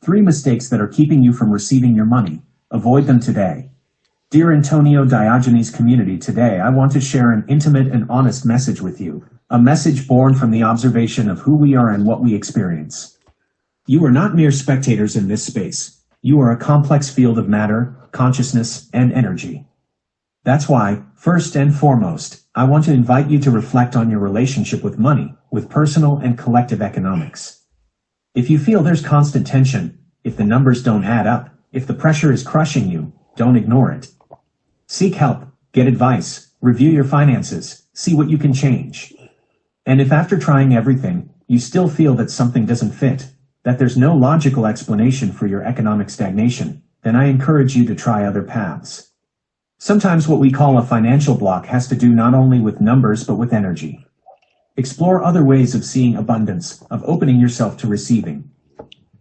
3 mistakes that are keeping you from receiving your money. Avoid them today. Dear Antonio Diogenes community, today I want to share an intimate and honest message with you. A message born from the observation of who we are and what we experience. You are not mere spectators in this space. You are a complex field of matter, consciousness, and energy. That's why, first and foremost, I want to invite you to reflect on your relationship with money, with personal and collective economics. If you feel there's constant tension, if the numbers don't add up, if the pressure is crushing you, don't ignore it. Seek help, get advice, review your finances, see what you can change. And if after trying everything, you still feel that something doesn't fit, that there's no logical explanation for your economic stagnation, then I encourage you to try other paths. Sometimes what we call a financial block has to do not only with numbers but with energy. Explore other ways of seeing abundance, of opening yourself to receiving.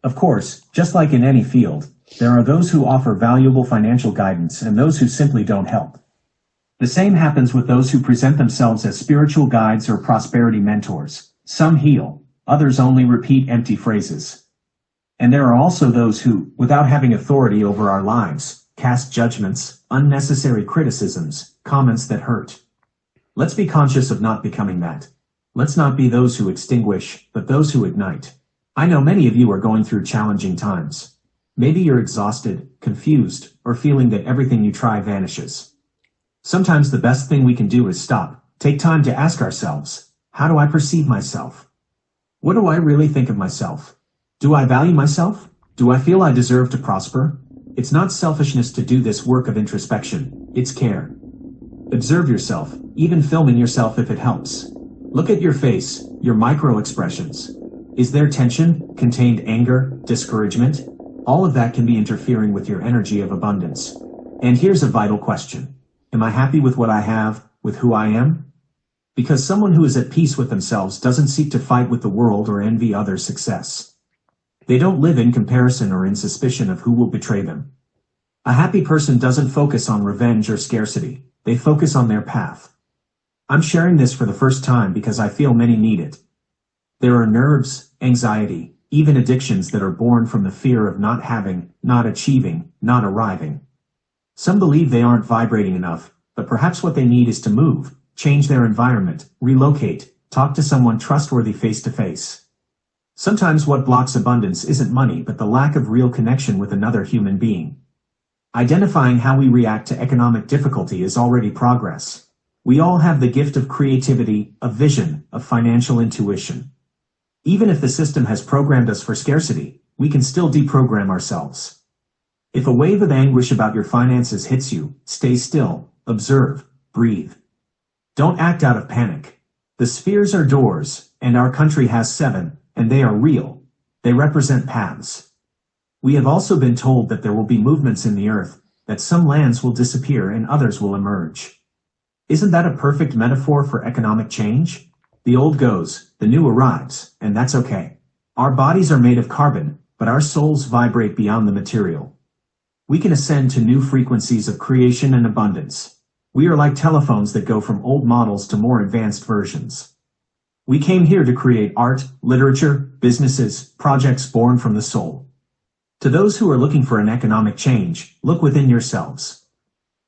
Of course, just like in any field, there are those who offer valuable financial guidance and those who simply don't help. The same happens with those who present themselves as spiritual guides or prosperity mentors. Some heal, others only repeat empty phrases. And there are also those who, without having authority over our lives, cast judgments, unnecessary criticisms, comments that hurt. Let's be conscious of not becoming that. Let's not be those who extinguish, but those who ignite. I know many of you are going through challenging times. Maybe you're exhausted, confused, or feeling that everything you try vanishes. Sometimes the best thing we can do is stop, take time to ask ourselves, how do I perceive myself? What do I really think of myself? Do I value myself? Do I feel I deserve to prosper? It's not selfishness to do this work of introspection, it's care. Observe yourself, even filming yourself if it helps. Look at your face, your micro expressions. Is there tension, contained anger, discouragement? All of that can be interfering with your energy of abundance. And here's a vital question. Am I happy with what I have, with who I am? Because someone who is at peace with themselves doesn't seek to fight with the world or envy others' success. They don't live in comparison or in suspicion of who will betray them. A happy person doesn't focus on revenge or scarcity. They focus on their path. I'm sharing this for the first time because I feel many need it. There are nerves, anxiety, even addictions that are born from the fear of not having, not achieving, not arriving. Some believe they aren't vibrating enough, but perhaps what they need is to move, change their environment, relocate, talk to someone trustworthy face to face. Sometimes what blocks abundance isn't money but the lack of real connection with another human being. Identifying how we react to economic difficulty is already progress. We all have the gift of creativity, of vision, of financial intuition. Even if the system has programmed us for scarcity, we can still deprogram ourselves. If a wave of anguish about your finances hits you, stay still, observe, breathe. Don't act out of panic. The spheres are doors, and our country has 7, and they are real. They represent paths. We have also been told that there will be movements in the earth, that some lands will disappear and others will emerge. Isn't that a perfect metaphor for economic change? The old goes, the new arrives, and that's okay. Our bodies are made of carbon, but our souls vibrate beyond the material. We can ascend to new frequencies of creation and abundance. We are like telephones that go from old models to more advanced versions. We came here to create art, literature, businesses, projects born from the soul. To those who are looking for an economic change, look within yourselves.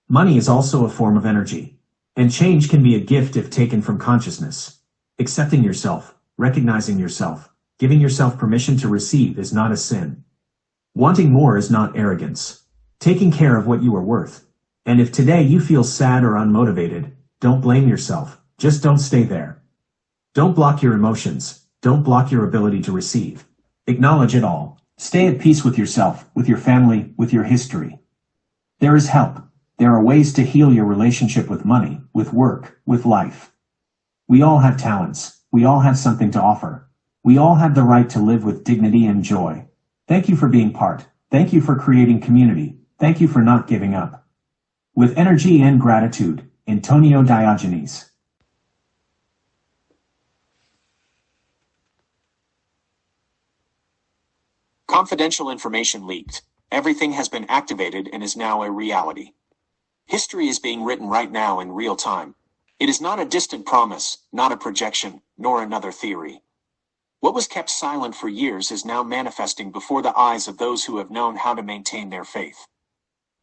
Money is also a form of energy. And change can be a gift if taken from consciousness. Accepting yourself, recognizing yourself, giving yourself permission to receive is not a sin. Wanting more is not arrogance. Taking care of what you are worth. And if today you feel sad or unmotivated, don't blame yourself, just don't stay there. Don't block your emotions, don't block your ability to receive. Acknowledge it all. Stay at peace with yourself, with your family, with your history. There is help. There are ways to heal your relationship with money, with work, with life. We all have talents. We all have something to offer. We all have the right to live with dignity and joy. Thank you for being part. Thank you for creating community. Thank you for not giving up. With energy and gratitude, Antonio Diogenes. Confidential information leaked. Everything has been activated and is now a reality. History is being written right now in real time. It is not a distant promise, not a projection, nor another theory. What was kept silent for years is now manifesting before the eyes of those who have known how to maintain their faith.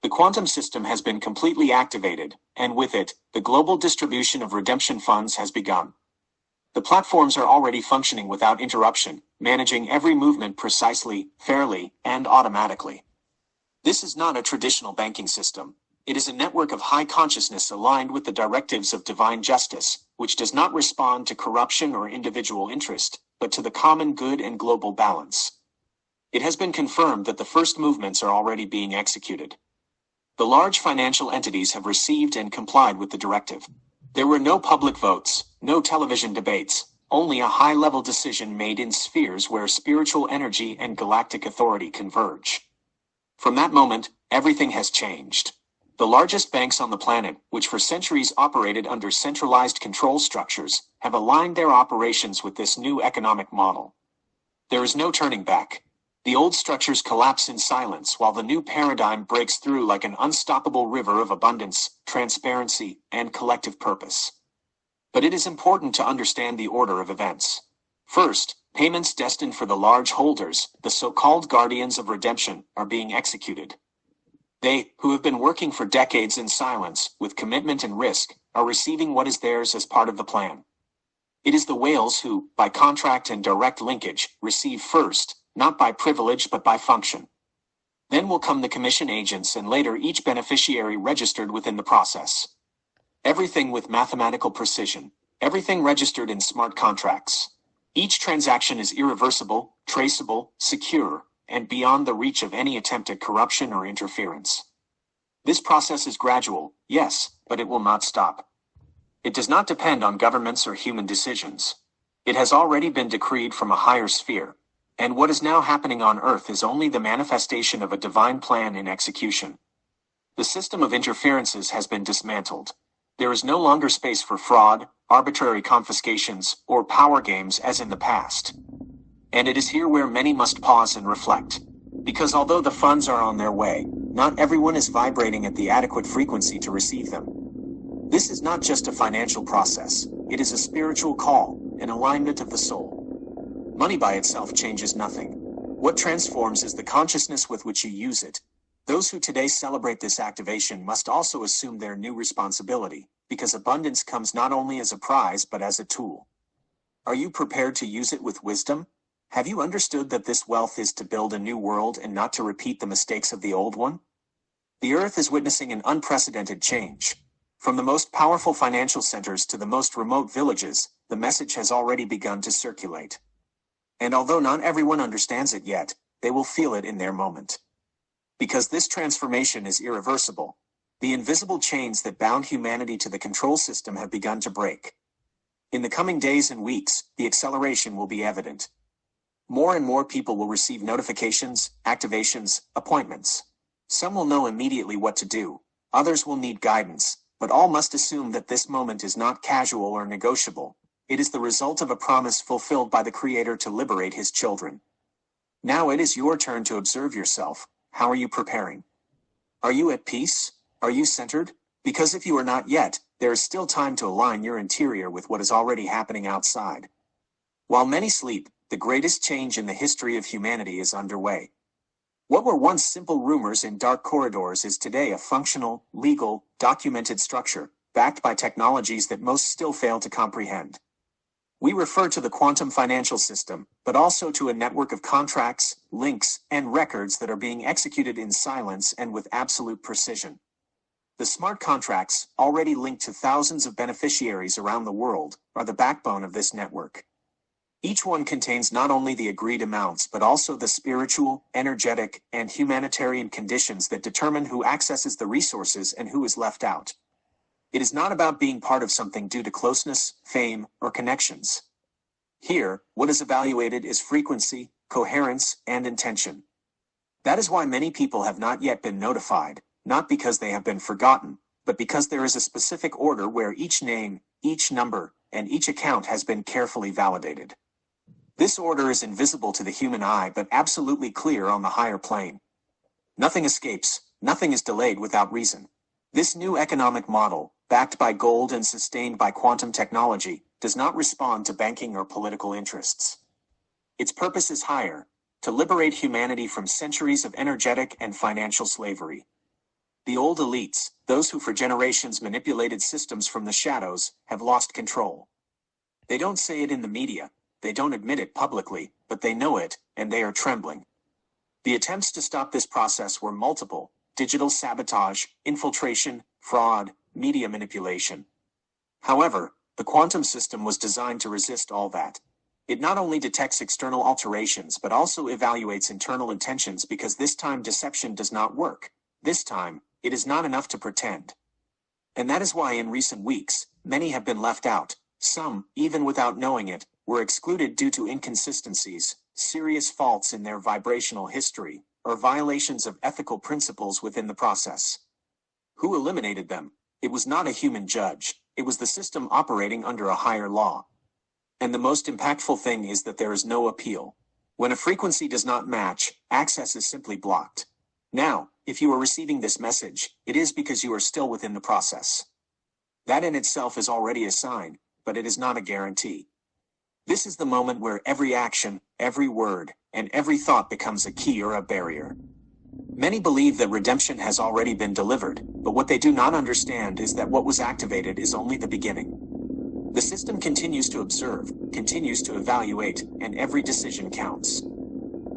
The quantum system has been completely activated, and with it, the global distribution of redemption funds has begun. The platforms are already functioning without interruption, managing every movement precisely, fairly, and automatically. This is not a traditional banking system. It is a network of high consciousness aligned with the directives of divine justice, which does not respond to corruption or individual interest, but to the common good and global balance. It has been confirmed that the first movements are already being executed. The large financial entities have received and complied with the directive. There were no public votes, no television debates, only a high-level decision made in spheres where spiritual energy and galactic authority converge. From that moment, everything has changed. The largest banks on the planet, which for centuries operated under centralized control structures, have aligned their operations with this new economic model. There is no turning back. The old structures collapse in silence while the new paradigm breaks through like an unstoppable river of abundance, transparency, and collective purpose. But it is important to understand the order of events. First, payments destined for the large holders, the so-called guardians of redemption, are being executed. They, who have been working for decades in silence, with commitment and risk, are receiving what is theirs as part of the plan. It is the whales who, by contract and direct linkage, receive first, not by privilege but by function. Then will come the commission agents and later each beneficiary registered within the process. Everything with mathematical precision, everything registered in smart contracts. Each transaction is irreversible, traceable, secure, and beyond the reach of any attempt at corruption or interference. This process is gradual, yes, but it will not stop. It does not depend on governments or human decisions. It has already been decreed from a higher sphere, and what is now happening on Earth is only the manifestation of a divine plan in execution. The system of interferences has been dismantled. There is no longer space for fraud, arbitrary confiscations, or power games as in the past. And it is here where many must pause and reflect. Because although the funds are on their way, not everyone is vibrating at the adequate frequency to receive them. This is not just a financial process, it is a spiritual call, an alignment of the soul. Money by itself changes nothing. What transforms is the consciousness with which you use it. Those who today celebrate this activation must also assume their new responsibility, because abundance comes not only as a prize but as a tool. Are you prepared to use it with wisdom? Have you understood that this wealth is to build a new world and not to repeat the mistakes of the old one? The Earth is witnessing an unprecedented change. From the most powerful financial centers to the most remote villages, the message has already begun to circulate. And although not everyone understands it yet, they will feel it in their moment. Because this transformation is irreversible, the invisible chains that bound humanity to the control system have begun to break. In the coming days and weeks, the acceleration will be evident. More and more people will receive notifications, activations, appointments. Some will know immediately what to do, others will need guidance, but all must assume that this moment is not casual or negotiable. It is the result of a promise fulfilled by the Creator to liberate His children. Now it is your turn to observe yourself. How are you preparing? Are you at peace? Are you centered? Because if you are not yet, there is still time to align your interior with what is already happening outside. While many sleep, the greatest change in the history of humanity is underway. What were once simple rumors in dark corridors is today a functional, legal, documented structure, backed by technologies that most still fail to comprehend. We refer to the quantum financial system, but also to a network of contracts, links, and records that are being executed in silence and with absolute precision. The smart contracts, already linked to thousands of beneficiaries around the world, are the backbone of this network. Each one contains not only the agreed amounts but also the spiritual, energetic, and humanitarian conditions that determine who accesses the resources and who is left out. It is not about being part of something due to closeness, fame, or connections. Here, what is evaluated is frequency, coherence, and intention. That is why many people have not yet been notified, not because they have been forgotten, but because there is a specific order where each name, each number, and each account has been carefully validated. This order is invisible to the human eye but absolutely clear on the higher plane. Nothing escapes, nothing is delayed without reason. This new economic model, backed by gold and sustained by quantum technology, does not respond to banking or political interests. Its purpose is higher: to liberate humanity from centuries of energetic and financial slavery. The old elites, those who for generations manipulated systems from the shadows, have lost control. They don't say it in the media, they don't admit it publicly, but they know it, and they are trembling. The attempts to stop this process were multiple: digital sabotage, infiltration, fraud, media manipulation. However, the quantum system was designed to resist all that. It not only detects external alterations but also evaluates internal intentions, because this time deception does not work. This time, it is not enough to pretend. And that is why in recent weeks, many have been left out. Some, even without knowing it, were excluded due to inconsistencies, serious faults in their vibrational history, or violations of ethical principles within the process. Who eliminated them? It was not a human judge, it was the system operating under a higher law. And the most impactful thing is that there is no appeal. When a frequency does not match, access is simply blocked. Now, if you are receiving this message, it is because you are still within the process. That in itself is already a sign, but it is not a guarantee. This is the moment where every action, every word, and every thought becomes a key or a barrier. Many believe that redemption has already been delivered, but what they do not understand is that what was activated is only the beginning. The system continues to observe, continues to evaluate, and every decision counts.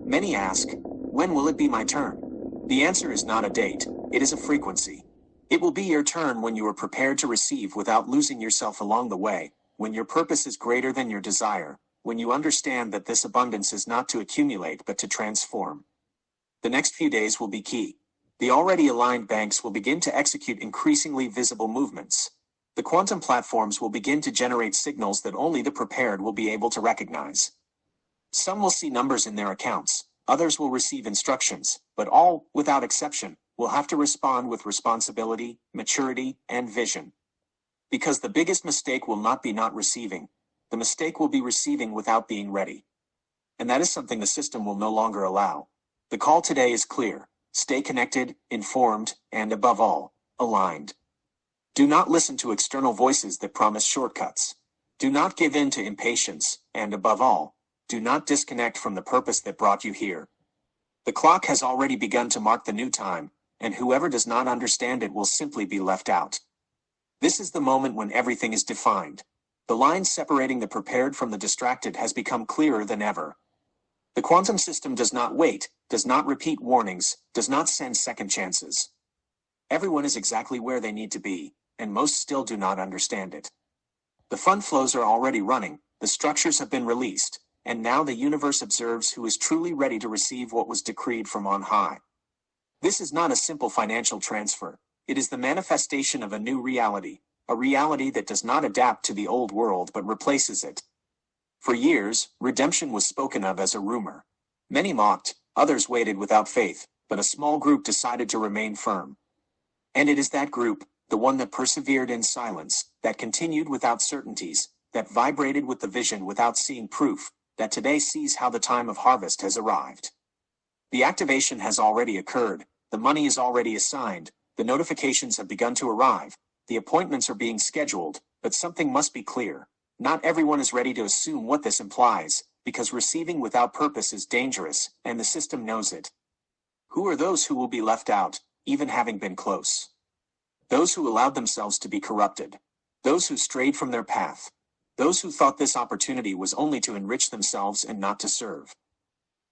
Many ask, when will it be my turn? The answer is not a date, it is a frequency. It will be your turn when you are prepared to receive without losing yourself along the way, when your purpose is greater than your desire, when you understand that this abundance is not to accumulate but to transform. The next few days will be key. The already aligned banks will begin to execute increasingly visible movements. The quantum platforms will begin to generate signals that only the prepared will be able to recognize. Some will see numbers in their accounts, others will receive instructions, but all, without exception, will have to respond with responsibility, maturity, and vision. Because the biggest mistake will not be not receiving. The mistake will be receiving without being ready. And that is something the system will no longer allow. The call today is clear: stay connected, informed, and above all, aligned. Do not listen to external voices that promise shortcuts. Do not give in to impatience, and above all, do not disconnect from the purpose that brought you here. The clock has already begun to mark the new time, and whoever does not understand it will simply be left out. This is the moment when everything is defined. The line separating the prepared from the distracted has become clearer than ever. The quantum system does not wait, does not repeat warnings, does not send second chances. Everyone is exactly where they need to be, and most still do not understand it. The fund flows are already running, the structures have been released, and now the universe observes who is truly ready to receive what was decreed from on high. This is not a simple financial transfer. It is the manifestation of a new reality, a reality that does not adapt to the old world but replaces it. For years, redemption was spoken of as a rumor. Many mocked, others waited without faith, but a small group decided to remain firm. And it is that group, the one that persevered in silence, that continued without certainties, that vibrated with the vision without seeing proof, that today sees how the time of harvest has arrived. The activation has already occurred, the money is already assigned, the notifications have begun to arrive, the appointments are being scheduled, but something must be clear. Not everyone is ready to assume what this implies, because receiving without purpose is dangerous, and the system knows it. Who are those who will be left out, even having been close? Those who allowed themselves to be corrupted. Those who strayed from their path. Those who thought this opportunity was only to enrich themselves and not to serve.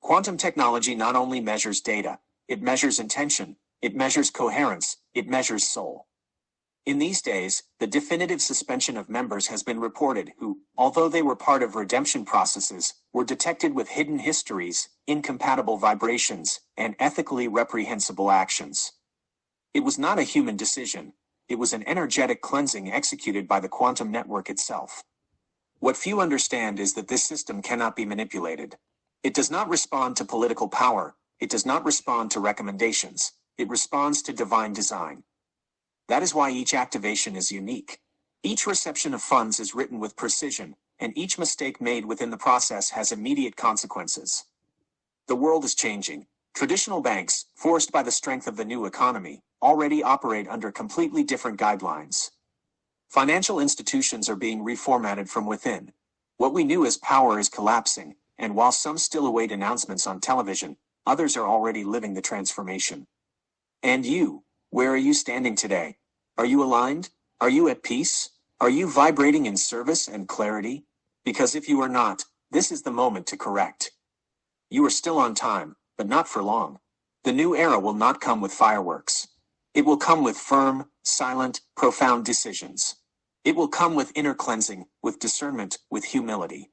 Quantum technology not only measures data, it measures intention, it measures coherence, it measures soul. In these days, the definitive suspension of members has been reported who, although they were part of redemption processes, were detected with hidden histories, incompatible vibrations, and ethically reprehensible actions. It was not a human decision, it was an energetic cleansing executed by the quantum network itself. What few understand is that this system cannot be manipulated. It does not respond to political power, it does not respond to recommendations, it responds to divine design. That is why each activation is unique. Each reception of funds is written with precision, and each mistake made within the process has immediate consequences. The world is changing. Traditional banks, forced by the strength of the new economy, already operate under completely different guidelines. Financial institutions are being reformatted from within. What we knew as power is collapsing, and while some still await announcements on television, others are already living the transformation. And you, where are you standing today? Are you aligned? Are you at peace? Are you vibrating in service and clarity? Because if you are not, this is the moment to correct. You are still on time, but not for long. The new era will not come with fireworks. It will come with firm, silent, profound decisions. It will come with inner cleansing, with discernment, with humility.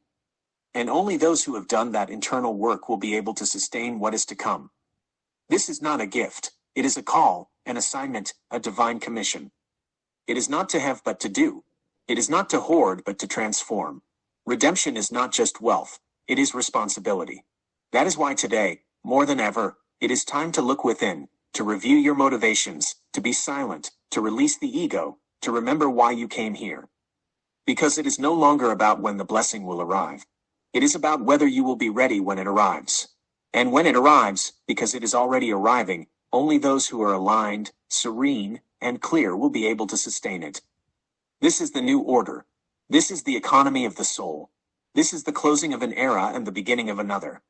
And only those who have done that internal work will be able to sustain what is to come. This is not a gift. It is a call, an assignment, a divine commission. It is not to have but to do. It is not to hoard but to transform. Redemption is not just wealth. It is responsibility. That is why today, more than ever, it is time to look within, to review your motivations, to be silent, to release the ego, to remember why you came here. Because it is no longer about when the blessing will arrive. It is about whether you will be ready when it arrives. And when it arrives, because it is already arriving, only those who are aligned, serene, and clear will be able to sustain it. This is the new order. This is the economy of the soul. This is the closing of an era and the beginning of another.